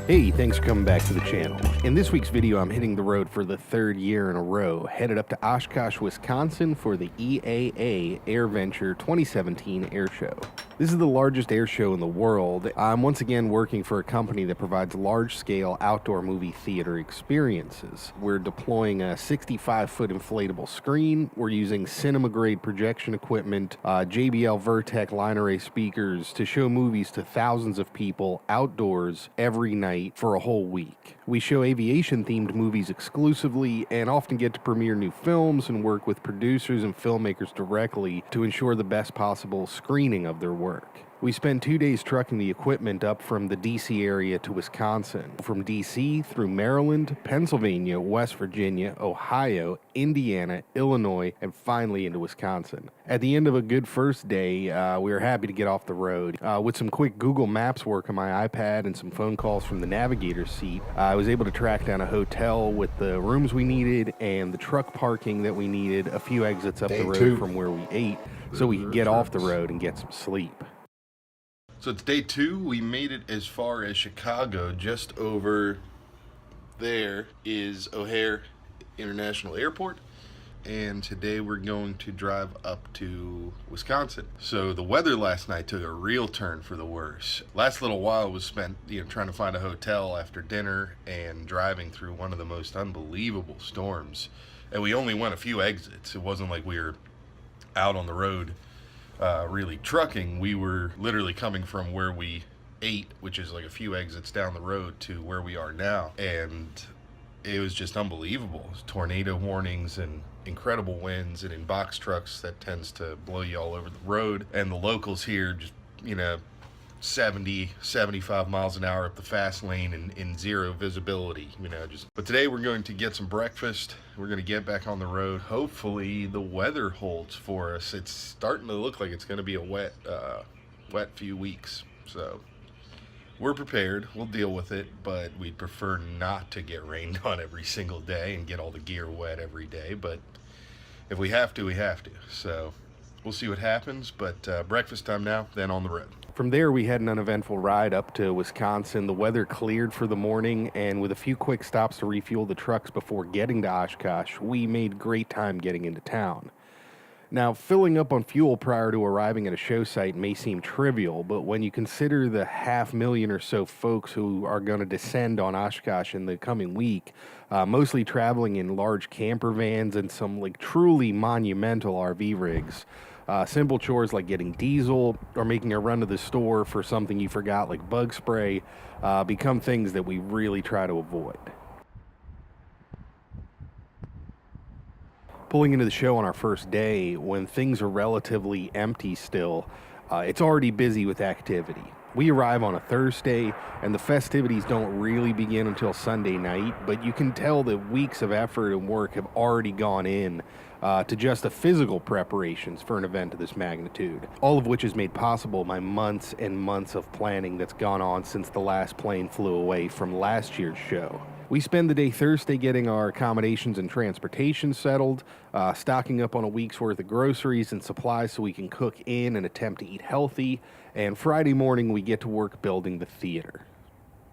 Hey, thanks for coming back to the channel. In this week's video, I'm hitting the road for the third year in a row, headed up to Oshkosh, Wisconsin for the EAA AirVenture 2017 Air Show. This is the largest air show in the world. I'm once again working for a company that provides large-scale outdoor movie theater experiences. We're deploying a 65-foot inflatable screen. We're using cinema-grade projection equipment, JBL Vertec line array speakers to show movies to thousands of people outdoors every night for a whole week. We show aviation-themed movies exclusively and often get to premiere new films and work with producers and filmmakers directly to ensure the best possible screening of their work. We spend 2 days trucking the equipment up from the DC area to Wisconsin, from DC through Maryland, Pennsylvania, West Virginia, Ohio, Indiana, Illinois, and finally into Wisconsin. At the end of a good first day, we were happy to get off the road. With some quick Google Maps work on my iPad and some phone calls from the navigator seat, I was able to track down a hotel with the rooms we needed and the truck parking that we needed, a few exits up the road from where we ate, so we could get off the road and get some sleep. So it's day 2. We made it as far as Chicago. Just over there is O'Hare International Airport. And today we're going to drive up to Wisconsin. So the weather last night took a real turn for the worse. Last little while was spent, trying to find a hotel after dinner and driving through one of the most unbelievable storms. And we only went a few exits. It wasn't like we were out on the road really trucking. We were literally coming from where we ate, which is like a few exits down the road, to where we are now, and it was just unbelievable. Tornado warnings and incredible winds, and in box trucks that tends to blow you all over the road, and the locals here just 70, 75 miles an hour up the fast lane and in zero visibility, But today we're going to get some breakfast. We're going to get back on the road. Hopefully the weather holds for us. It's starting to look like it's going to be a wet few weeks. So we're prepared. We'll deal with it, but we'd prefer not to get rained on every single day and get all the gear wet every day. But if we have to, we have to. So we'll see what happens, but breakfast time now, then on the road. From there, we had an uneventful ride up to Wisconsin. The weather cleared for the morning, and with a few quick stops to refuel the trucks before getting to Oshkosh, we made great time getting into town. Now, filling up on fuel prior to arriving at a show site may seem trivial, but when you consider the 500,000 or so folks who are going to descend on Oshkosh in the coming week, mostly traveling in large camper vans and some truly monumental RV rigs, simple chores like getting diesel or making a run to the store for something you forgot like bug spray become things that we really try to avoid. Pulling into the show on our first day, when things are relatively empty still, it's already busy with activity. We arrive on a Thursday, and the festivities don't really begin until Sunday night, but you can tell that weeks of effort and work have already gone in to just the physical preparations for an event of this magnitude, all of which is made possible by months and months of planning that's gone on since the last plane flew away from last year's show. We spend the day Thursday getting our accommodations and transportation settled, stocking up on a week's worth of groceries and supplies so we can cook in and attempt to eat healthy, and Friday morning we get to work building the theater.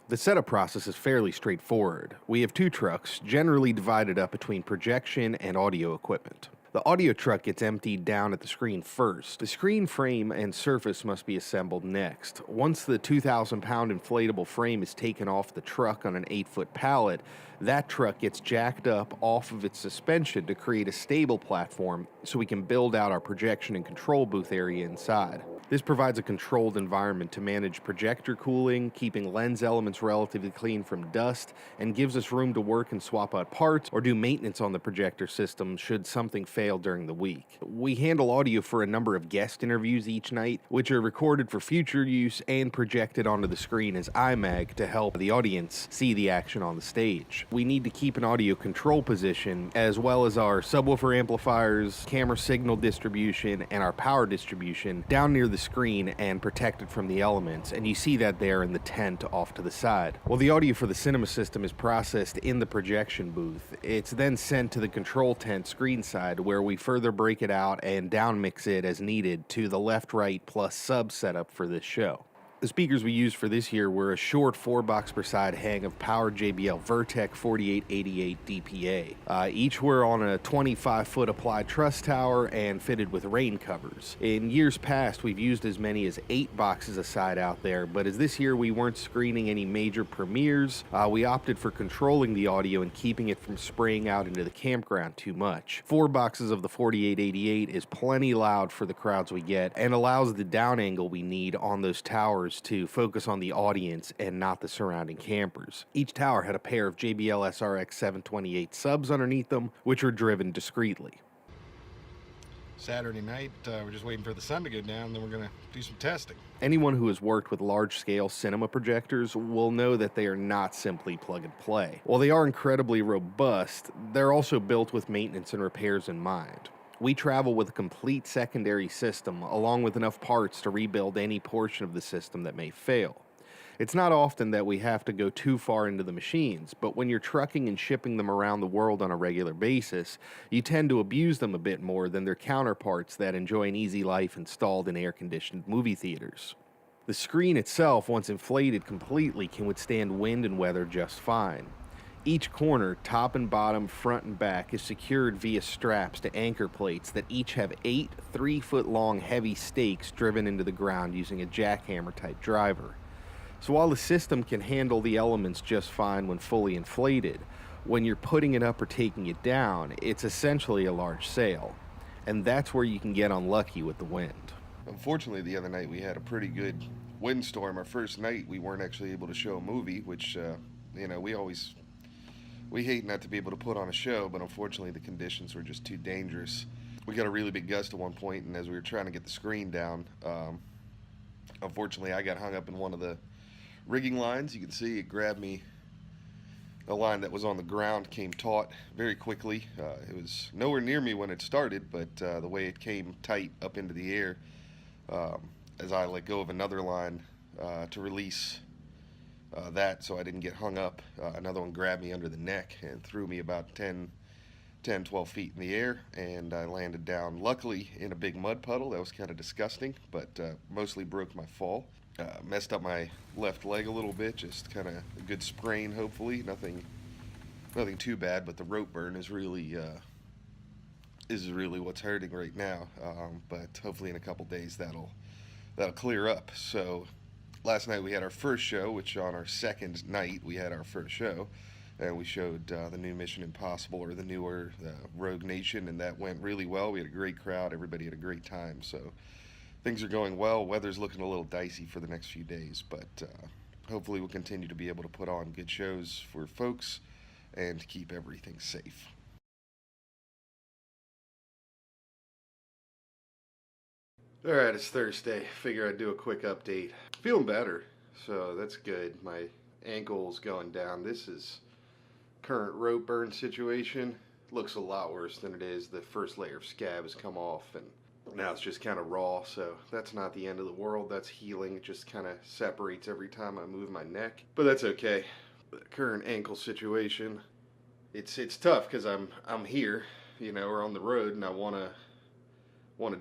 The setup process is fairly straightforward. We have 2 trucks, generally divided up between projection and audio equipment. The audio truck gets emptied down at the screen first. The screen frame and surface must be assembled next. Once the 2,000-pound inflatable frame is taken off the truck on an 8-foot pallet, that truck gets jacked up off of its suspension to create a stable platform so we can build out our projection and control booth area inside. This provides a controlled environment to manage projector cooling, keeping lens elements relatively clean from dust, and gives us room to work and swap out parts or do maintenance on the projector system should something fail during the week. We handle audio for a number of guest interviews each night, which are recorded for future use and projected onto the screen as IMAG to help the audience see the action on the stage. We need to keep an audio control position, as well as our subwoofer amplifiers, camera signal distribution, and our power distribution down near the screen and protected from the elements, and you see that there in the tent off to the side. While the audio for the cinema system is processed in the projection booth, it's then sent to the control tent screen side, where we further break it out and down mix it as needed to the left, right, plus sub setup for this show. The speakers we used for this year were a short 4-box per side hang of powered JBL Vertec 4888 DPA. Each were on a 25-foot applied truss tower and fitted with rain covers. In years past, we've used as many as 8 boxes a side out there, but as this year we weren't screening any major premieres, we opted for controlling the audio and keeping it from spraying out into the campground too much. 4 boxes of the 4888 is plenty loud for the crowds we get and allows the down angle we need on those towers to focus on the audience and not the surrounding campers. Each tower had a pair of JBL SRX 728 subs underneath them, which are driven discreetly. Saturday night, we're just waiting for the sun to go down, then we're going to do some testing. Anyone who has worked with large-scale cinema projectors will know that they are not simply plug and play. While they are incredibly robust, they're also built with maintenance and repairs in mind. We travel with a complete secondary system, along with enough parts to rebuild any portion of the system that may fail. It's not often that we have to go too far into the machines, but when you're trucking and shipping them around the world on a regular basis, you tend to abuse them a bit more than their counterparts that enjoy an easy life installed in air-conditioned movie theaters. The screen itself, once inflated completely, can withstand wind and weather just fine. Each corner, top and bottom, front and back, is secured via straps to anchor plates that each have 8 3-foot-long heavy stakes driven into the ground using a jackhammer-type driver. So while the system can handle the elements just fine when fully inflated, when you're putting it up or taking it down, it's essentially a large sail. And that's where you can get unlucky with the wind. Unfortunately, the other night we had a pretty good windstorm. Our first night we weren't actually able to show a movie, which, we hate not to be able to put on a show, but unfortunately the conditions were just too dangerous. We got a really big gust at one point, and as we were trying to get the screen down, unfortunately I got hung up in one of the rigging lines. You can see it grabbed me. A line that was on the ground came taut very quickly. It was nowhere near me when it started, but the way it came tight up into the air as I let go of another line to release that so I didn't get hung up. Another one grabbed me under the neck and threw me about 12 feet in the air, and I landed down, luckily, in a big mud puddle. That was kind of disgusting, but mostly broke my fall. Messed up my left leg a little bit, just kind of a good sprain, hopefully. Nothing too bad, but the rope burn is really what's hurting right now. But hopefully in a couple days that'll clear up. So last night we had our first show, which on our second night we had our first show, and we showed the new Mission Impossible, or the newer Rogue Nation, and that went really well. We had a great crowd. Everybody had a great time. So things are going well. Weather's looking a little dicey for the next few days, but hopefully we'll continue to be able to put on good shows for folks and keep everything safe. Alright, it's Thursday. Figure I'd do a quick update. Feeling better, so that's good. My ankle's going down. This is current rope burn situation. Looks a lot worse than it is. The first layer of scab has come off, and now it's just kind of raw, so that's not the end of the world. That's healing. It just kind of separates every time I move my neck, but that's okay. The current ankle situation, it's tough because I'm here, or on the road, and I want to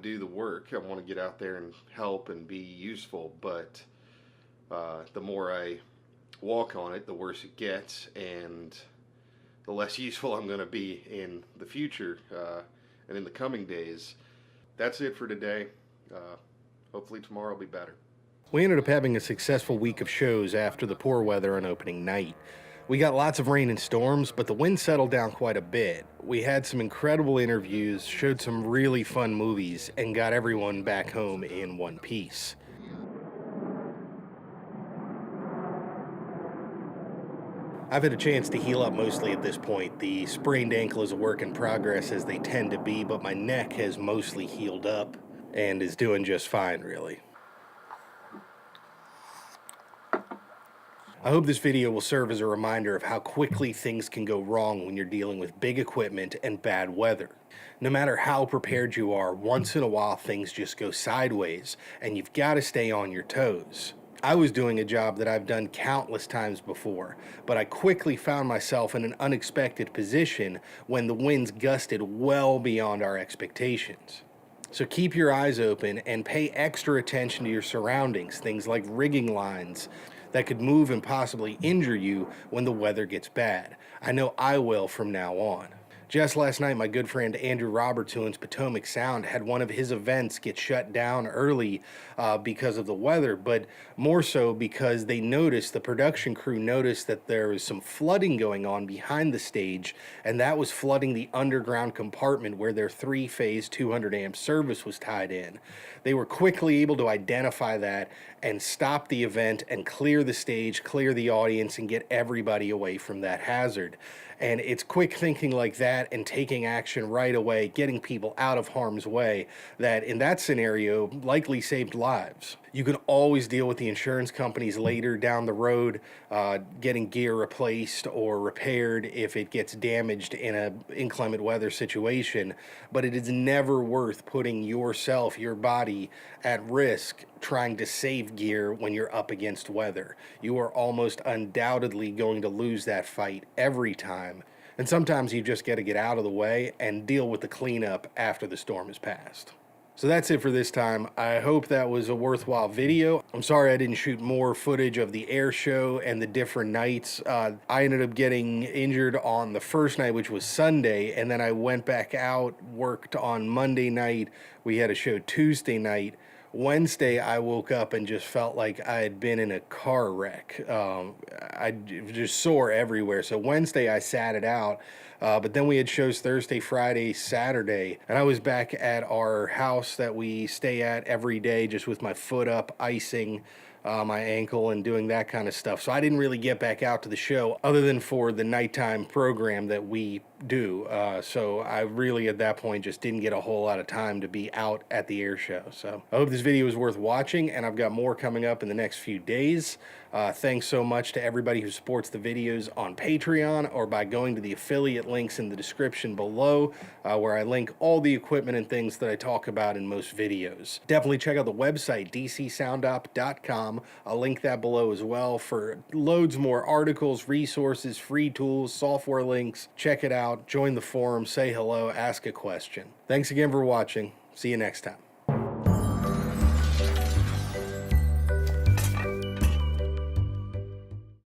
do the work. I want to get out there and help and be useful, but the more I walk on it, the worse it gets, and the less useful I'm going to be in the future and in the coming days. That's it for today. Hopefully tomorrow will be better. We ended up having a successful week of shows after the poor weather on opening night. We got lots of rain and storms, but the wind settled down quite a bit. We had some incredible interviews, showed some really fun movies, and got everyone back home in one piece. I've had a chance to heal up mostly at this point. The sprained ankle is a work in progress, as they tend to be, but my neck has mostly healed up and is doing just fine, really. I hope this video will serve as a reminder of how quickly things can go wrong when you're dealing with big equipment and bad weather. No matter how prepared you are, once in a while things just go sideways, and you've got to stay on your toes. I was doing a job that I've done countless times before, but I quickly found myself in an unexpected position when the winds gusted well beyond our expectations. So keep your eyes open and pay extra attention to your surroundings, things like rigging lines that could move and possibly injure you when the weather gets bad. I know I will from now on. Just last night, my good friend Andrew Roberts, who owns Potomac Sound, had one of his events get shut down early because of the weather, but more so because the production crew noticed that there was some flooding going on behind the stage, and that was flooding the underground compartment where their 3-phase 200 amp service was tied in. They were quickly able to identify that and stop the event and clear the stage, clear the audience, and get everybody away from that hazard. And it's quick thinking like that and taking action right away, getting people out of harm's way, that in that scenario likely saved lives. You can always deal with the insurance companies later down the road, getting gear replaced or repaired if it gets damaged in an inclement weather situation, but it is never worth putting yourself, your body, at risk trying to save gear when you're up against weather. You are almost undoubtedly going to lose that fight every time. And sometimes you just got to get out of the way and deal with the cleanup after the storm has passed. So that's it for this time. I hope that was a worthwhile video. I'm sorry I didn't shoot more footage of the air show and the different nights. I ended up getting injured on the first night, which was Sunday, and then I went back out, worked on Monday night. We had a show Tuesday night. Wednesday, I woke up and just felt like I had been in a car wreck. I just sore everywhere. So Wednesday, I sat it out. But then we had shows Thursday, Friday, Saturday, and I was back at our house that we stay at every day, just with my foot up, icing my ankle and doing that kind of stuff. So I didn't really get back out to the show other than for the nighttime program that we do. So I really, at that point, just didn't get a whole lot of time to be out at the air show. So I hope this video is worth watching, and I've got more coming up in the next few days. Thanks so much to everybody who supports the videos on Patreon or by going to the affiliate links in the description below, where I link all the equipment and things that I talk about in most videos. Definitely check out the website, DcSoundOp.com. I'll link that below as well for loads more articles, resources, free tools, software links. Check it out, join the forum, say hello, ask a question. Thanks again for watching. See you next time.